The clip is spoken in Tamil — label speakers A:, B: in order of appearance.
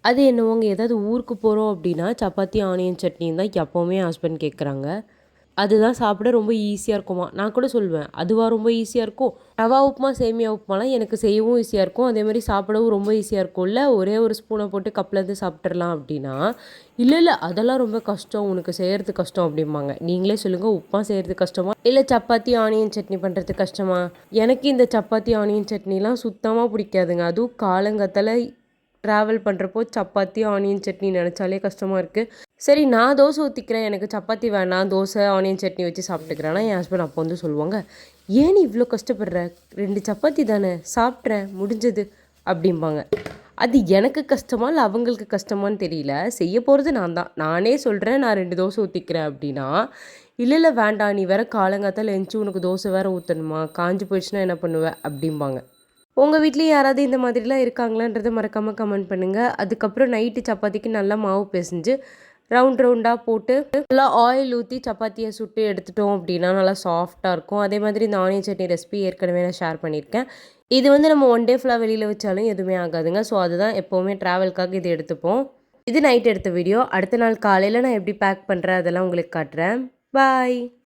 A: அது என்னவோங்க ஏதாவது ஊருக்கு போகிறோம் அப்படின்னா சப்பாத்தி ஆனியன் சட்னின்னு தான் எப்போவுமே என் ஹஸ்பண்ட் கேட்குறாங்க. அதுதான் சாப்பிட ரொம்ப ஈஸியாக இருக்குமா. நான் கூட சொல்லுவேன், அதுவா ரொம்ப ஈஸியாக இருக்கும்? ரவா உப்புமா, சேமியா உப்புமாலாம் எனக்கு செய்யவும் ஈஸியாக இருக்கும். அதேமாதிரி சாப்பிடவும் ரொம்ப ஈஸியாக இருக்கும்ல. ஒரே ஒரு ஸ்பூனை போட்டு கப்லேருந்து சாப்பிட்றலாம் அப்படின்னா, இல்லை இல்லை அதெல்லாம் ரொம்ப கஷ்டம், உனக்கு செய்கிறது கஷ்டம் அப்படிம்பாங்க. நீங்களே சொல்லுங்கள், உப்புமா செய்கிறது கஷ்டமா? இல்லை சப்பாத்தி ஆனியன் சட்னி பண்ணுறது கஷ்டமா? எனக்கு இந்த சப்பாத்தி ஆனியன் சட்னிலாம் சுத்தமாக பிடிக்காதுங்க. அதுவும் காலங்காத்தால ட்ராவல் பண்ணுறப்போ சப்பாத்தி ஆனியன் சட்னி நினச்சாலே கஷ்டமாக இருக்குது. சரி நான் தோசை ஊற்றிக்கிறேன், எனக்கு சப்பாத்தி வேணாம், தோசை ஆனியன் சட்னி வச்சு சாப்பிட்டுக்கிறேன்னா என் ஹஸ்பண்ட் அப்போ வந்து சொல்லுவாங்க, ஏன் நீ இவ்வளோ கஷ்டப்படுற, 2 சப்பாத்தி தானே சாப்பிட்றேன் முடிஞ்சது அப்படிம்பாங்க. அது எனக்கு கஷ்டமா இல்லை அவங்களுக்கு கஷ்டமானு தெரியல. செய்ய போகிறது நான் தான். நானே சொல்கிறேன் நான் 2 தோசை ஊற்றிக்கிறேன் அப்படின்னா, இல்லை இல்லை வேண்டாம், நீ வேற காலங்காத்தால எழுந்துச்சி உனக்கு தோசை வேற ஊற்றணுமா, காஞ்சி போயிடுச்சுன்னா என்ன பண்ணுவ அப்படிம்பாங்க. உங்கள் வீட்லேயும் யாராவது இந்த மாதிரிலாம் இருக்காங்களான்றதை மறக்காமல் கமெண்ட் பண்ணுங்கள். அதுக்கப்புறம் நைட்டு சப்பாத்திக்கு நல்லா மாவு பிசைஞ்சு ரவுண்ட் ரவுண்டாக போட்டு நல்லா ஆயில் ஊற்றி சப்பாத்தியை சுட்டு எடுத்துட்டோம் அப்படின்னா நல்லா சாஃப்டாக இருக்கும். அதே மாதிரி இந்த ஆனியன் சட்னி ரெசிபி ஏற்கனவே நான் ஷேர் பண்ணியிருக்கேன். இது வந்து நம்ம ஒன் டே ஃபுல்லாக வெளியில் வச்சாலும் எதுவுமே ஆகாதுங்க. ஸோ அதுதான் எப்போவுமே ட்ராவல்காக இது எடுத்துப்போம். இது நைட் எடுத்த வீடியோ. அடுத்த நாள் காலையில் நான் எப்படி பேக் பண்ணுறேன் அதெல்லாம் உங்களுக்கு காட்டுறேன். பாய்.